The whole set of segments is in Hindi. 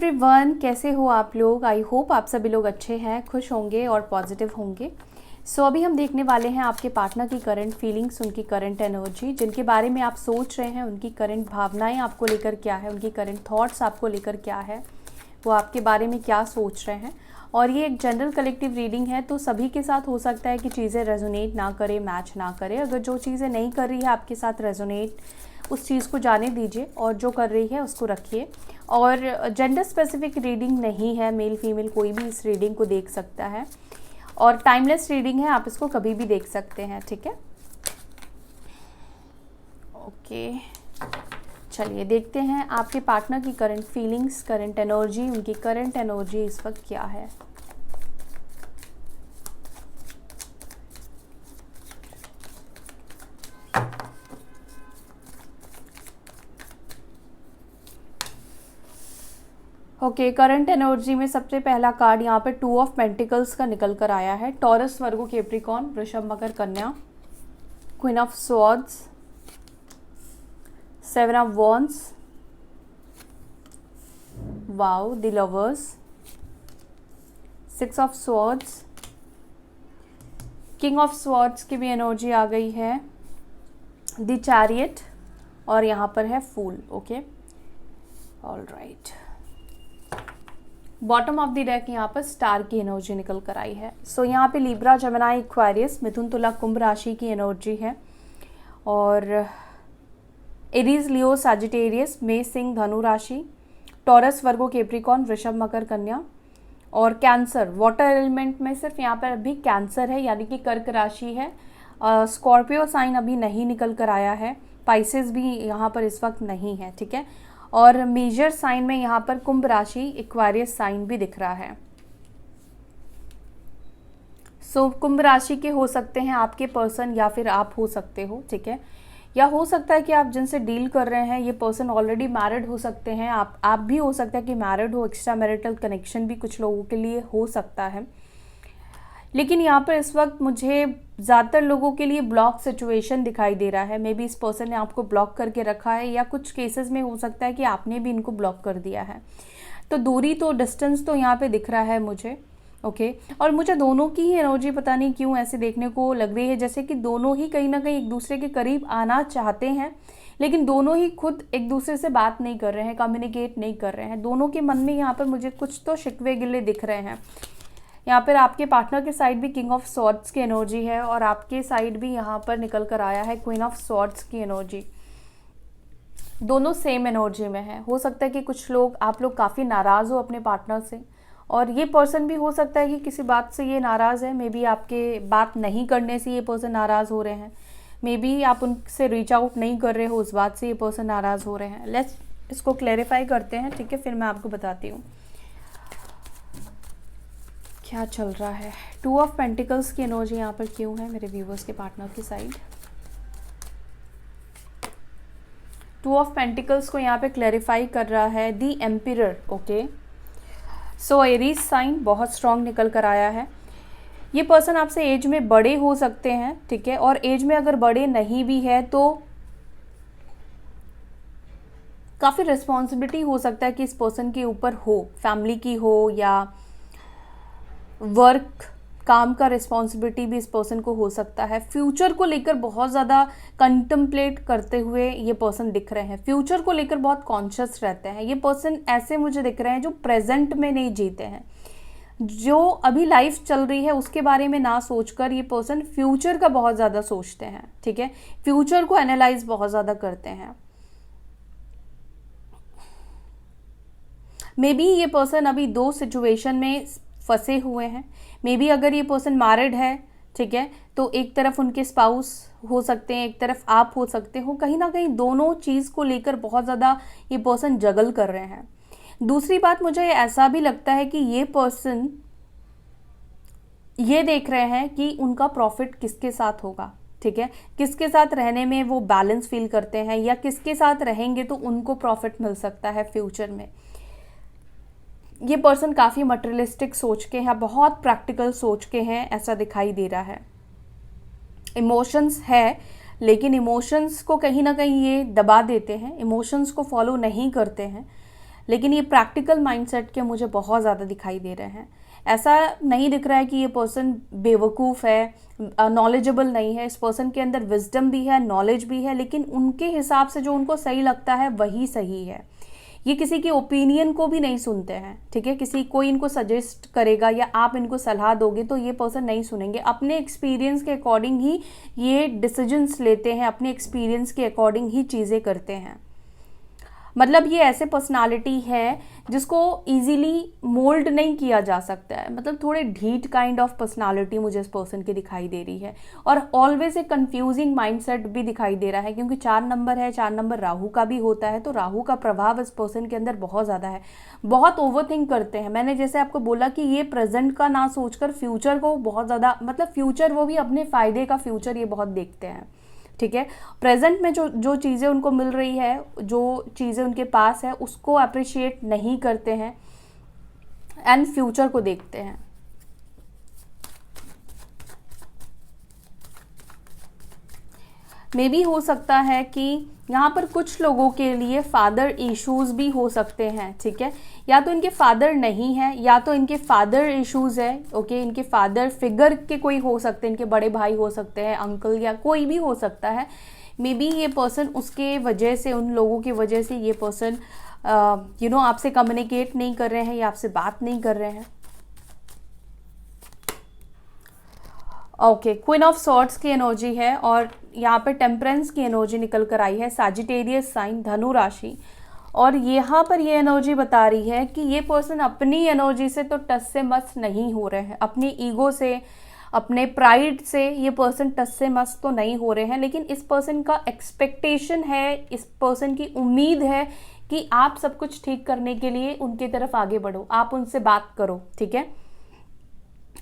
एवरीवन, कैसे हो आप लोग। आई होप आप सभी लोग अच्छे हैं, खुश होंगे और पॉजिटिव होंगे। अभी हम देखने वाले हैं आपके पार्टनर की करंट फीलिंग्स, उनकी करंट एनर्जी, जिनके बारे में आप सोच रहे हैं, उनकी करंट भावनाएं आपको लेकर क्या है, उनकी करंट थॉट्स आपको लेकर क्या है, वो आपके बारे में क्या सोच रहे हैं। और ये एक जनरल कलेक्टिव रीडिंग है, तो सभी के साथ हो सकता है कि चीज़ें रेजोनेट ना करे, मैच ना करे। अगर जो चीज़ें नहीं कर रही है आपके साथ रेजोनेट, उस चीज़ को जाने दीजिए, और जो कर रही है उसको रखिए। और जेंडर स्पेसिफिक रीडिंग नहीं है, मेल फीमेल कोई भी इस रीडिंग को देख सकता है, और टाइमलेस रीडिंग है, आप इसको कभी भी देख सकते हैं। ठीक है, ओके, चलिए देखते हैं आपके पार्टनर की करंट फीलिंग्स, करंट एनर्जी, उनकी करंट एनर्जी इस वक्त क्या है। ओके, करंट एनर्जी में सबसे पहला कार्ड यहाँ पे 2 ऑफ पेंटिकल्स का निकल कर आया है। टॉरस, वर्गो, कैप्रिकॉर्न, वृषभ, मकर, कन्या, queen of swords, 7 of wands, wow, the lovers, 6 of swords, king of swords की भी एनर्जी आ गई है, द चैरियट, और यहाँ पर है फूल। Okay, all right. Bottom of the deck यहाँ पर स्टार की एनर्जी निकल कर आई है। यहाँ पे लिब्रा, जमिनाई, एक्वेरियस, मिथुन, तुला, कुंभ राशि की एनर्जी है, और एरीज, लियो, सैजिटेरियस, मेष, सिंह, धनु राशि, टॉरस, वर्गो, कैप्रिकॉर्न, वृषभ, मकर, कन्या, और कैंसर। वाटर एलिमेंट में सिर्फ यहाँ पर अभी कैंसर है, यानी कि कर्क राशि है। स्कॉर्पियो साइन अभी नहीं निकल कर आया है, पाइसेस भी यहाँ पर इस वक्त नहीं है। ठीक है, और मेजर साइन में यहाँ पर कुंभ राशि, एक्वेरियस साइन भी दिख रहा है। कुंभ राशि के हो सकते हैं आपके पर्सन, या फिर आप हो सकते हो। ठीक है, या हो सकता है कि आप जिनसे डील कर रहे हैं ये पर्सन ऑलरेडी मैरिड हो सकते हैं, आप भी हो सकता है कि मैरिड हो। एक्स्ट्रा मैरिटल कनेक्शन भी कुछ लोगों के लिए हो सकता है, लेकिन यहाँ पर इस वक्त मुझे ज़्यादातर लोगों के लिए ब्लॉक सिचुएशन दिखाई दे रहा है। मे बी इस पर्सन ने आपको ब्लॉक करके रखा है, या कुछ केसेस में हो सकता है कि आपने भी इनको ब्लॉक कर दिया है। तो दूरी, तो डिस्टेंस तो यहाँ पे दिख रहा है मुझे। ओके, और मुझे दोनों की ही एनर्जी पता नहीं क्यों ऐसे देखने को लग रही है, जैसे कि दोनों ही कहीं ना कहीं एक दूसरे के करीब आना चाहते हैं, लेकिन दोनों ही खुद एक दूसरे से बात नहीं कर रहे हैं, कम्युनिकेट नहीं कर रहे हैं। दोनों के मन में यहाँ पर मुझे कुछ तो शिकवे गिले दिख रहे हैं। यहाँ पर आपके पार्टनर के साइड भी किंग ऑफ स्वॉर्ड्स की एनर्जी है, और आपके साइड भी यहाँ पर निकल कर आया है क्वीन ऑफ स्वॉर्ड्स की एनर्जी। दोनों सेम एनर्जी में है। हो सकता है कि कुछ लोग, आप लोग काफ़ी नाराज़ हो अपने पार्टनर से, और ये पर्सन भी हो सकता है कि किसी बात से ये नाराज़ है। मे बी आपके बात नहीं करने से ये पर्सन नाराज़ हो रहे हैं, मे बी आप उनसे रीच आउट नहीं कर रहे हो, उस बात से ये पर्सन नाराज़ हो रहे हैं। लेट्स इसको क्लैरिफाई करते हैं। ठीक है, फिर मैं आपको बताती हूँ क्या चल रहा है। 2 ऑफ पेंटिकल्स की एनर्जी यहाँ पर क्यों है मेरे व्यूवर्स के पार्टनर की साइड। 2 ऑफ पेंटिकल्स को यहाँ पे क्लैरिफाई कर रहा है दी एम्पिरर। ओके, एरीज साइन बहुत स्ट्रांग निकल कर आया है। ये पर्सन आपसे एज में बड़े हो सकते हैं। ठीक है, और एज में अगर बड़े नहीं भी है तो काफ़ी रिस्पॉन्सिबिलिटी हो सकता है कि इस पर्सन के ऊपर हो, फैमिली की हो, या वर्क, काम का रिस्पॉन्सिबिलिटी भी इस पर्सन को हो सकता है। फ्यूचर को लेकर बहुत ज़्यादा कंटम्पलेट करते हुए ये पर्सन दिख रहे हैं, फ्यूचर को लेकर बहुत कॉन्शियस रहते हैं। ये पर्सन ऐसे मुझे दिख रहे हैं जो प्रेजेंट में नहीं जीते हैं, जो अभी लाइफ चल रही है उसके बारे में ना सोचकर ये पर्सन फ्यूचर का बहुत ज़्यादा सोचते हैं। ठीक है, फ्यूचर को एनालाइज बहुत ज़्यादा करते हैं। मे बी ये पर्सन अभी 2 सिचुएशन में फंसे हुए हैं। मे बी अगर ये पर्सन मैरिड है, ठीक है, तो एक तरफ उनके स्पाउस हो सकते हैं, एक तरफ आप हो सकते हो। कहीं ना कहीं दोनों चीज़ को लेकर बहुत ज़्यादा ये पर्सन जगल कर रहे हैं। दूसरी बात, मुझे ऐसा भी लगता है कि ये पर्सन ये देख रहे हैं कि उनका प्रॉफिट किसके साथ होगा। ठीक है, किसके साथ रहने में वो बैलेंस फील करते हैं, या किसके साथ रहेंगे तो उनको प्रॉफिट मिल सकता है फ्यूचर में। ये पर्सन काफ़ी मटेरियलिस्टिक सोच के हैं, बहुत प्रैक्टिकल सोच के हैं, ऐसा दिखाई दे रहा है। इमोशंस है, लेकिन इमोशंस को कहीं ना कहीं ये दबा देते हैं, इमोशंस को फॉलो नहीं करते हैं। लेकिन ये प्रैक्टिकल माइंडसेट के मुझे बहुत ज़्यादा दिखाई दे रहे हैं। ऐसा नहीं दिख रहा है कि ये पर्सन बेवकूफ़ है, नॉलेजेबल नहीं है। इस पर्सन के अंदर विजडम भी है, नॉलेज भी है, लेकिन उनके हिसाब से जो उनको सही लगता है वही सही है। ये किसी की ओपिनियन को भी नहीं सुनते हैं, ठीक है। किसी कोई इनको सजेस्ट करेगा या आप इनको सलाह दोगे तो ये पर्सन नहीं सुनेंगे। अपने एक्सपीरियंस के अकॉर्डिंग ही ये डिसीजंस लेते हैं, अपने एक्सपीरियंस के अकॉर्डिंग ही चीज़ें करते हैं। मतलब ये ऐसे पर्सनालिटी है जिसको इजीली मोल्ड नहीं किया जा सकता है। मतलब थोड़े ढीठ काइंड ऑफ पर्सनालिटी मुझे इस पर्सन की दिखाई दे रही है, और ऑलवेज एक कंफ्यूजिंग माइंडसेट भी दिखाई दे रहा है, क्योंकि 4 नंबर है, 4 नंबर राहु का भी होता है, तो राहु का प्रभाव इस पर्सन के अंदर बहुत ज़्यादा है। बहुत ओवरथिंक करते हैं। मैंने जैसे आपको बोला कि ये प्रेजेंट का ना सोचकर फ्यूचर को बहुत ज़्यादा, मतलब फ्यूचर वो भी अपने फ़ायदे का फ्यूचर ये बहुत देखते हैं, ठीक है। प्रेजेंट में जो जो चीज़ें उनको मिल रही है, जो चीज़ें उनके पास है, उसको अप्रिशिएट नहीं करते हैं एंड फ्यूचर को देखते हैं। मे बी हो सकता है कि यहाँ पर कुछ लोगों के लिए फादर इश्यूज भी हो सकते हैं, ठीक है। या तो इनके फादर नहीं है, या तो इनके फादर इश्यूज है, ओके। इनके फादर फिगर के कोई हो सकते हैं, इनके बड़े भाई हो सकते हैं, अंकल, या कोई भी हो सकता है। मे बी ये पर्सन उसके वजह से, उन लोगों की वजह से ये पर्सन आपसे कम्युनिकेट नहीं कर रहे हैं या आपसे बात नहीं कर रहे हैं। ओके, क्वीन ऑफ सॉर्ड्स की एनर्जी है और यहाँ पे टेम्परेंस की एनर्जी निकल कर आई है, सैजिटेरियस साइन, धनु राशि। और यहाँ पर ये एनर्जी बता रही है कि ये पर्सन अपनी एनर्जी से तो टच से मस नहीं हो रहे हैं, अपनी ईगो से, अपने प्राइड से ये पर्सन टच से मस तो नहीं हो रहे हैं, लेकिन इस पर्सन का एक्सपेक्टेशन है, इस पर्सन की उम्मीद है कि आप सब कुछ ठीक करने के लिए उनकी तरफ आगे बढ़ो, आप उनसे बात करो, ठीक है।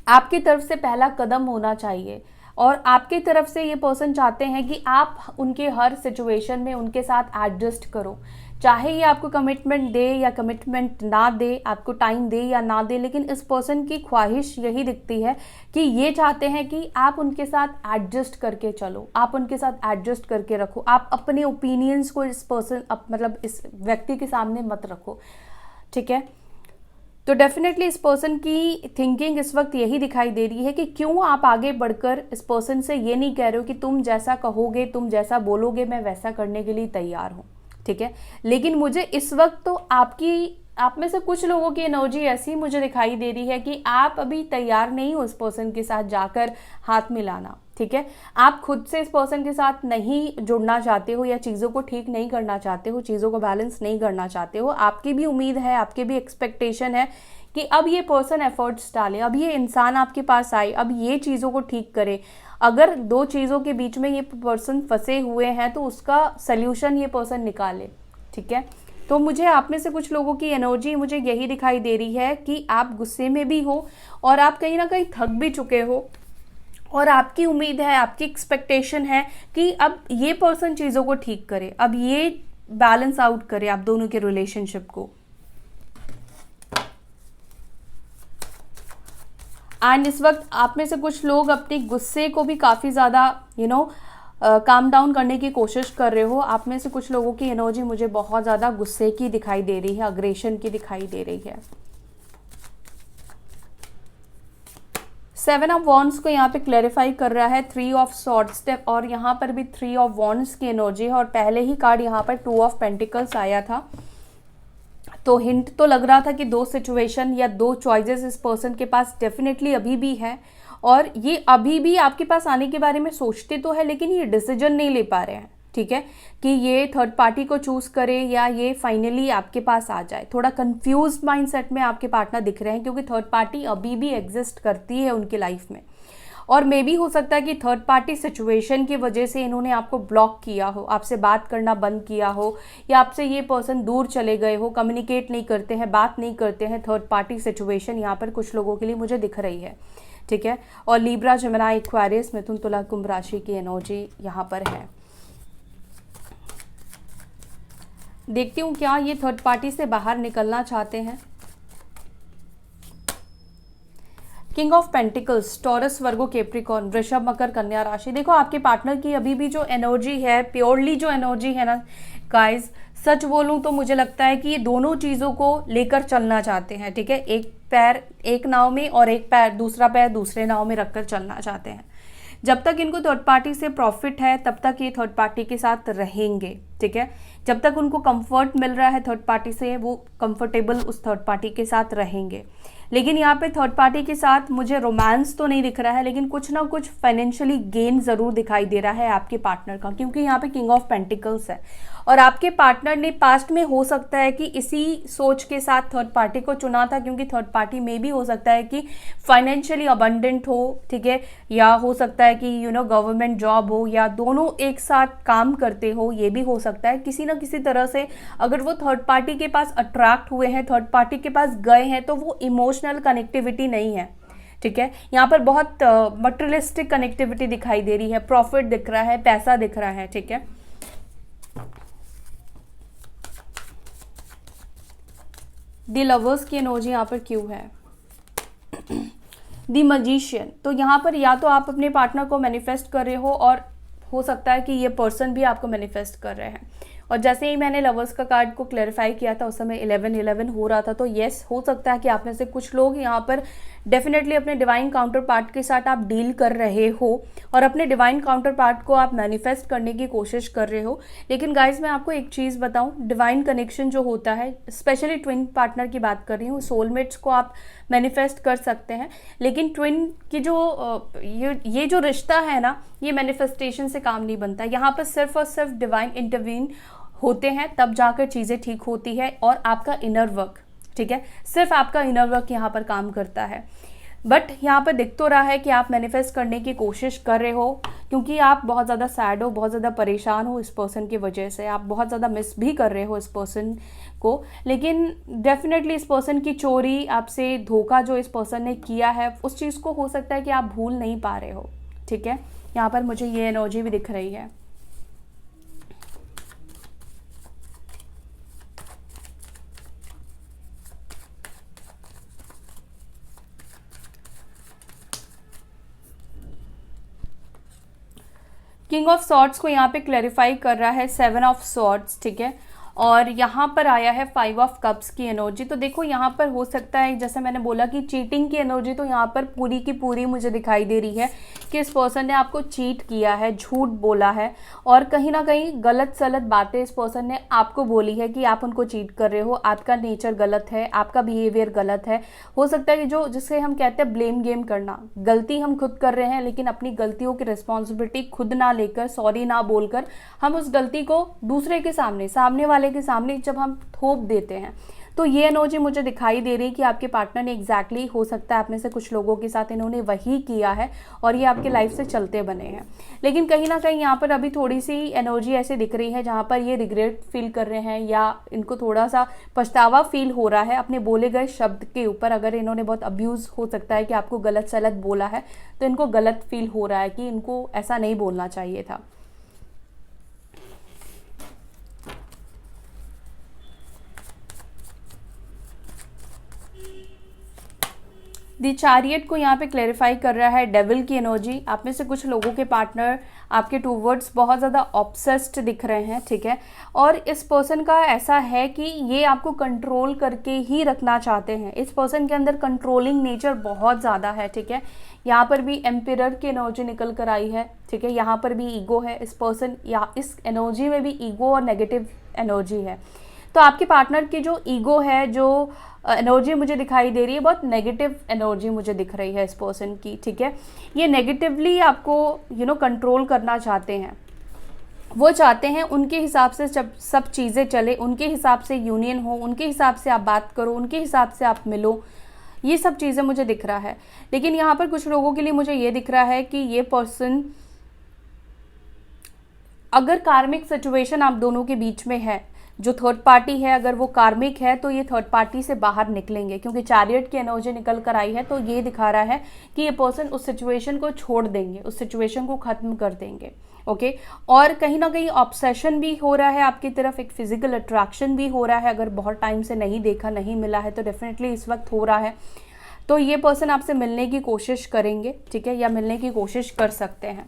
आपकी तरफ से पहला कदम होना चाहिए, और आपकी तरफ से ये पर्सन चाहते हैं कि आप उनके हर सिचुएशन में उनके साथ एडजस्ट करो, चाहे ये आपको कमिटमेंट दे या कमिटमेंट ना दे, आपको टाइम दे या ना दे, लेकिन इस पर्सन की ख्वाहिश यही दिखती है कि ये चाहते हैं कि आप उनके साथ एडजस्ट करके चलो, आप उनके साथ एडजस्ट करके रखो, आप अपने ओपिनियंस को इस पर्सन मतलब इस व्यक्ति के सामने मत रखो, ठीक है। तो डेफिनेटली इस पर्सन की थिंकिंग इस वक्त यही दिखाई दे रही है कि क्यों आप आगे बढ़कर इस पर्सन से ये नहीं कह रहे हो कि तुम जैसा कहोगे, तुम जैसा बोलोगे, मैं वैसा करने के लिए तैयार हूँ, ठीक है। लेकिन मुझे इस वक्त तो आप में से कुछ लोगों की एनर्जी ऐसी मुझे दिखाई दे रही है कि आप अभी तैयार नहीं हो इस पर्सन के साथ जाकर हाथ मिलाना, ठीक है। आप खुद से इस पर्सन के साथ नहीं जुड़ना चाहते हो, या चीज़ों को ठीक नहीं करना चाहते हो, चीज़ों को बैलेंस नहीं करना चाहते हो। आपकी भी उम्मीद है, आपकी भी एक्सपेक्टेशन है कि अब ये पर्सन एफर्ट्स डाले, अब ये इंसान आपके पास आए, अब ये चीज़ों को ठीक करे। अगर दो चीज़ों के बीच में ये पर्सन फंसे हुए हैं तो उसका सल्यूशन ये पर्सन निकाले, ठीक है। तो मुझे आप में से कुछ लोगों की एनर्जी मुझे यही दिखाई दे रही है कि आप गुस्से में भी हो और आप कहीं ना कहीं थक भी चुके हो, और आपकी उम्मीद है, आपकी एक्सपेक्टेशन है कि अब ये पर्सन चीज़ों को ठीक करे, अब ये बैलेंस आउट करे आप दोनों के रिलेशनशिप को। एंड इस वक्त आप में से कुछ लोग अपने गुस्से को भी काफ़ी ज़्यादा काम डाउन करने की कोशिश कर रहे हो। आप में से कुछ लोगों की एनर्जी मुझे बहुत ज़्यादा गुस्से की दिखाई दे रही है, अग्रेशन की दिखाई दे रही है। 7 ऑफ वॉन्ड्स को यहाँ पे क्लैरिफाई कर रहा है 3 ऑफ सॉर्ड्स, और यहाँ पर भी 3 ऑफ वॉन्ड्स की एनर्जी है, और पहले ही कार्ड यहाँ पर 2 ऑफ पेंटिकल्स आया था। तो हिंट तो लग रहा था कि 2 सिचुएशन या 2 चॉइसेस इस पर्सन के पास डेफिनेटली अभी भी है, और ये अभी भी आपके पास आने के बारे में सोचते तो है, लेकिन ये डिसीजन नहीं ले पा रहे हैं, ठीक है, कि ये थर्ड पार्टी को चूज करे या ये फाइनली आपके पास आ जाए। थोड़ा कंफ्यूज माइंडसेट में आपके पार्टनर दिख रहे हैं, क्योंकि थर्ड पार्टी अभी भी एग्जिस्ट करती है उनकी लाइफ में, और मे भी हो सकता है कि थर्ड पार्टी सिचुएशन की वजह से इन्होंने आपको ब्लॉक किया हो, आपसे बात करना बंद किया हो, या आपसे ये पर्सन दूर चले गए हो, कम्युनिकेट नहीं करते हैं, बात नहीं करते हैं। थर्ड पार्टी सिचुएशन यहाँ पर कुछ लोगों के लिए मुझे दिख रही है, ठीक है। और लीब्रा, जेमिनी, एक्वेरियस, मिथुन, तुला, कुंभ राशि की एनर्जी यहाँ पर है। देखती हूँ क्या ये थर्ड पार्टी से बाहर निकलना चाहते हैं। King of pentacles, taurus, Virgo, Capricorn, वृषभ, मकर, कन्या राशि। देखो आपके पार्टनर की अभी भी जो एनर्जी है, प्योरली जो एनर्जी है ना गाइस, सच बोलूं तो मुझे लगता है कि ये दोनों चीज़ों को लेकर चलना चाहते हैं, ठीक है। एक पैर एक नाव में और एक पैर दूसरा पैर दूसरे नाव में रखकर चलना चाहते हैं। जब तक इनको थर्ड पार्टी से प्रॉफिट है तब तक ये थर्ड पार्टी के साथ रहेंगे, ठीक है। जब तक उनको कंफर्ट मिल रहा है थर्ड पार्टी से, वो कंफर्टेबल उस थर्ड पार्टी के साथ रहेंगे। लेकिन यहाँ पे थर्ड पार्टी के साथ मुझे रोमांस तो नहीं दिख रहा है, लेकिन कुछ ना कुछ फाइनेंशियली गेन ज़रूर दिखाई दे रहा है आपके पार्टनर का, क्योंकि यहाँ पे किंग ऑफ पेंटिकल्स है। और आपके पार्टनर ने पास्ट में हो सकता है कि इसी सोच के साथ थर्ड पार्टी को चुना था, क्योंकि थर्ड पार्टी में भी हो सकता है कि फाइनेंशियली अबंडेंट हो, ठीक है, या हो सकता है कि गवर्नमेंट जॉब हो, या दोनों एक साथ काम करते हो, ये भी हो सकता है। किसी ना किसी तरह से अगर वो थर्ड पार्टी के पास अट्रैक्ट हुए हैं, थर्ड पार्टी के पास गए हैं, तो वो इमोशनल कनेक्टिविटी नहीं है, ठीक है। यहाँ पर बहुत मटेरियलिस्टिक कनेक्टिविटी दिखाई दे रही है, प्रॉफिट दिख रहा है, पैसा दिख रहा है, ठीक है। दी लवर्स की एनर्जी यहाँ पर क्यों है? दी मजिशियन, तो यहाँ पर या तो आप अपने पार्टनर को मैनिफेस्ट कर रहे हो, और हो सकता है कि ये पर्सन भी आपको मैनिफेस्ट कर रहे हैं। और जैसे ही मैंने लवर्स का कार्ड को क्लैरिफाई किया था उस समय 11-11 हो रहा था, तो येस हो सकता है कि आप में से कुछ लोग यहाँ पर डेफिनेटली अपने डिवाइन काउंटर पार्ट के साथ आप डील कर रहे हो और अपने डिवाइन काउंटर पार्ट को आप मैनिफेस्ट करने की कोशिश कर रहे हो। लेकिन गाइज मैं आपको एक चीज़ बताऊं, डिवाइन कनेक्शन जो होता है, स्पेशली ट्विन पार्टनर की बात कर रही हूँ, सोलमेट्स को आप मैनिफेस्ट कर सकते हैं, लेकिन ट्विन की जो ये जो रिश्ता है ना, ये मैनिफेस्टेशन से काम नहीं बनता। यहाँ पर सिर्फ और सिर्फ डिवाइन इंटरवीन होते हैं, तब जाकर चीज़ें ठीक होती है, और आपका इनर वर्क, ठीक है, सिर्फ आपका इनर वर्क यहाँ पर काम करता है। बट यहाँ पर दिख तो रहा है कि आप मैनिफेस्ट करने की कोशिश कर रहे हो, क्योंकि आप बहुत ज़्यादा सैड हो, बहुत ज़्यादा परेशान हो इस पर्सन की वजह से, आप बहुत ज़्यादा मिस भी कर रहे हो इस पर्सन को। लेकिन डेफिनेटली इस पर्सन की चोरी, आपसे धोखा जो इस पर्सन ने किया है, उस चीज़ को हो सकता है कि आप भूल नहीं पा रहे हो, ठीक है। यहाँ पर मुझे ये एनर्जी भी दिख रही है। किंग ऑफ सॉर्ड्स को यहाँ पे क्लैरिफाई कर रहा है 7 ऑफ सॉर्ड्स, ठीक है। और यहाँ पर आया है 5 ऑफ कप्स की एनर्जी। तो देखो यहाँ पर हो सकता है, जैसे मैंने बोला कि चीटिंग की एनर्जी तो यहाँ पर पूरी की पूरी मुझे दिखाई दे रही है कि इस पर्सन ने आपको चीट किया है, झूठ बोला है, और कहीं ना कहीं गलत सलत बातें इस पर्सन ने आपको बोली है कि आप उनको चीट कर रहे हो, आपका नेचर गलत है, आपका बिहेवियर गलत है। हो सकता है कि जो जिसे हम कहते हैं ब्लेम गेम करना, गलती हम खुद कर रहे हैं, लेकिन अपनी गलतियों की रिस्पॉन्सिबिलिटी खुद ना लेकर, सॉरी ना बोलकर, हम उस गलती को दूसरे के सामने, सामने वाले के सामने जब हम थोप देते हैं, तो ये एनर्जी मुझे दिखाई दे रही है कि आपके पार्टनर ने एग्जैक्टली हो सकता है आप में से कुछ लोगों के साथ इन्होंने वही किया है, और ये आपके लाइफ से चलते बने हैं। लेकिन कहीं ना कहीं यहाँ पर अभी थोड़ी सी एनर्जी ऐसे दिख रही है जहाँ पर ये रिग्रेट फील कर रहे हैं, या इनको थोड़ा सा पछतावा फील हो रहा है अपने बोले गए शब्द के ऊपर। अगर इन्होंने बहुत अब्यूज़, हो सकता है कि आपको गलत सलत बोला है, तो इनको गलत फील हो रहा है कि इनको ऐसा नहीं बोलना चाहिए था। दी चैरियट को यहाँ पे क्लैरिफाई कर रहा है डेविल की एनर्जी। आप में से कुछ लोगों के पार्टनर आपके टूवर्ड्स बहुत ज़्यादा ऑब्सेस्ड दिख रहे हैं, ठीक है। और इस पर्सन का ऐसा है कि ये आपको कंट्रोल करके ही रखना चाहते हैं। इस पर्सन के अंदर कंट्रोलिंग नेचर बहुत ज़्यादा है, ठीक है। यहाँ पर भी एम्पिरर की एनर्जी निकल कर आई है, ठीक है। यहाँ पर भी ईगो है। इस पर्सन या इस एनर्जी में भी ईगो और नेगेटिव एनर्जी है। तो आपके पार्टनर की जो ईगो है, जो एनर्जी मुझे दिखाई दे रही है, बहुत नेगेटिव एनर्जी मुझे दिख रही है इस पर्सन की, ठीक है। ये नेगेटिवली आपको कंट्रोल करना चाहते हैं। वो चाहते हैं उनके हिसाब से जब सब चीज़ें चले, उनके हिसाब से यूनियन हो, उनके हिसाब से आप बात करो, उनके हिसाब से आप मिलो, ये सब चीज़ें मुझे दिख रहा है। लेकिन यहाँ पर कुछ लोगों के लिए मुझे ये दिख रहा है कि ये पर्सन, अगर कार्मिक सिचुएशन आप दोनों के बीच में है, जो थर्ड पार्टी है अगर वो कार्मिक है, तो ये थर्ड पार्टी से बाहर निकलेंगे, क्योंकि चैरियट की एनर्जी निकल कर आई है। तो ये दिखा रहा है कि ये पर्सन उस सिचुएशन को छोड़ देंगे, उस सिचुएशन को ख़त्म कर देंगे, ओके। और कहीं ना कहीं ऑब्सेशन भी हो रहा है आपकी तरफ, एक फिजिकल अट्रैक्शन भी हो रहा है। अगर बहुत टाइम से नहीं देखा, नहीं मिला है, तो डेफिनेटली इस वक्त हो रहा है। तो ये पर्सन आपसे मिलने की कोशिश करेंगे, ठीक है, या मिलने की कोशिश कर सकते हैं।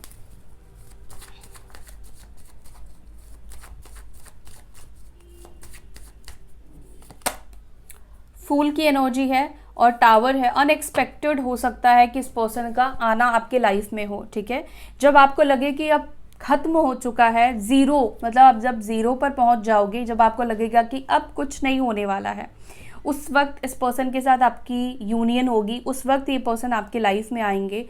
फूल की एनर्जी है और टावर है। अनएक्सपेक्टेड हो सकता है कि इस पर्सन का आना आपके लाइफ में हो, ठीक है। जब आपको लगे कि अब खत्म हो चुका है, ज़ीरो, मतलब आप जब ज़ीरो पर पहुंच जाओगे, जब आपको लगेगा कि अब कुछ नहीं होने वाला है, उस वक्त इस पर्सन के साथ आपकी यूनियन होगी, उस वक्त ये पर्सन आपके लाइफ में आएंगे।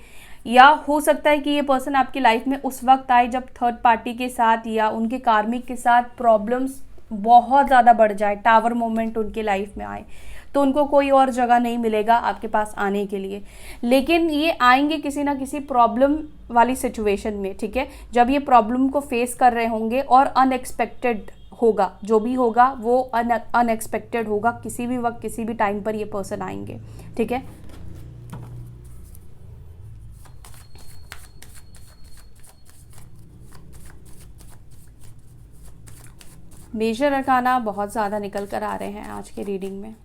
या हो सकता है कि ये पर्सन आपकी लाइफ में उस वक्त आए जब थर्ड पार्टी के साथ या उनके कार्मिक के साथ प्रॉब्लम्स बहुत ज़्यादा बढ़ जाए, टावर मोमेंट उनके लाइफ में आए, तो उनको कोई और जगह नहीं मिलेगा आपके पास आने के लिए। लेकिन ये आएंगे किसी ना किसी प्रॉब्लम वाली सिचुएशन में, ठीक है, जब ये प्रॉब्लम को फेस कर रहे होंगे और अनएक्सपेक्टेड होगा, जो भी होगा वो अनएक्सपेक्टेड होगा। किसी भी वक्त किसी भी टाइम पर ये पर्सन आएंगे, ठीक है। मेजर अरकाना बहुत ज़्यादा निकल कर आ रहे हैं आज के रीडिंग में।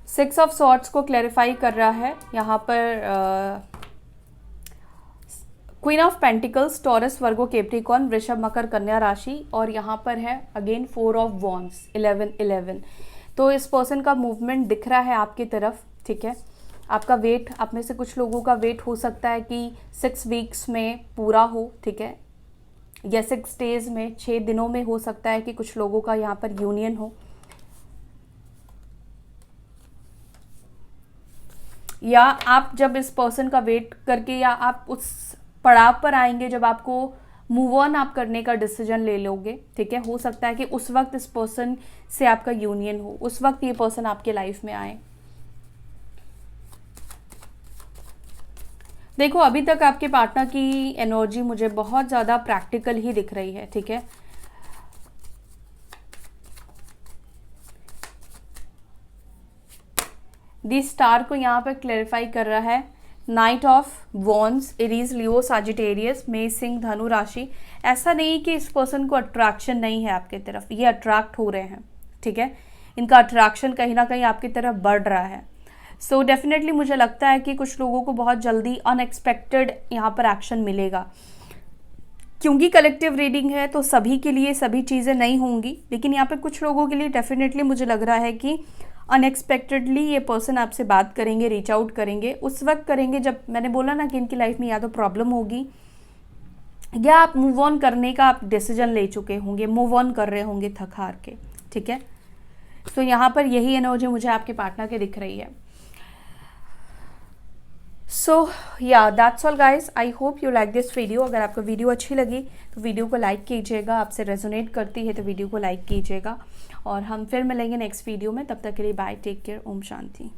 6 ऑफ सॉर्ड्स को क्लैरिफाई कर रहा है यहाँ पर। Queen of pentacles, taurus, Virgo, Capricorn, वृषभ, मकर, कन्या राशि, और यहाँ पर है अगेन 4 ऑफ वॉन्ड्स, 11। तो इस पर्सन का मूवमेंट दिख रहा है आपकी तरफ, ठीक है। आपका वेट, आप में से कुछ लोगों का वेट हो सकता है कि 6 वीक्स में पूरा हो, ठीक है, या 6 डेज में, 6 दिनों में हो सकता है कि कुछ लोगों का यहाँ पर यूनियन हो। या आप जब इस पर्सन का वेट करके, या आप उस पड़ाव पर आएंगे जब आपको मूव ऑन आप करने का डिसीजन ले लोगे, ठीक है। हो सकता है कि उस वक्त इस पर्सन से आपका यूनियन हो, उस वक्त ये पर्सन आपके लाइफ में आए। देखो, अभी तक आपके पार्टनर की एनर्जी मुझे बहुत ज़्यादा प्रैक्टिकल ही दिख रही है, ठीक है। दी स्टार को यहाँ पर क्लैरिफाई कर रहा है। Night of wands, Aries, Leo, Sagittarius, मेष, सिंह, धनु राशि। ऐसा नहीं कि इस पर्सन को अट्रैक्शन नहीं है आपकी तरफ, ये अट्रैक्ट हो रहे हैं, ठीक है। इनका अट्रैक्शन कहीं ना कहीं आपकी तरफ बढ़ रहा है। सो डेफिनेटली मुझे लगता है कि कुछ लोगों को बहुत जल्दी अनएक्सपेक्टेड यहाँ पर एक्शन मिलेगा। क्योंकि कलेक्टिव रीडिंग है तो सभी के लिए सभी चीज़ें नहीं होंगी, लेकिन यहाँ पे कुछ लोगों के लिए डेफिनेटली मुझे लग रहा है कि अनएक्सपेक्टेडली ये पर्सन आपसे बात करेंगे, रीच आउट करेंगे। उस वक्त करेंगे जब मैंने बोला ना कि इनकी लाइफ में या तो प्रॉब्लम होगी या आप मूव ऑन करने का आप डिसीजन ले चुके होंगे, मूव ऑन कर रहे होंगे थक हार के, ठीक है। तो यहाँ पर यही एनर्जी मुझे आपके पार्टनर के दिख रही है। सो या that's all guys, I hope you like this video. अगर आपको वीडियो अच्छी लगी तो वीडियो को लाइक कीजिएगा, आपसे रेजोनेट करती है तो वीडियो को लाइक कीजिएगा, और हम फिर मिलेंगे नेक्स्ट वीडियो में। तब तक के लिए bye, take care, Om Shanti.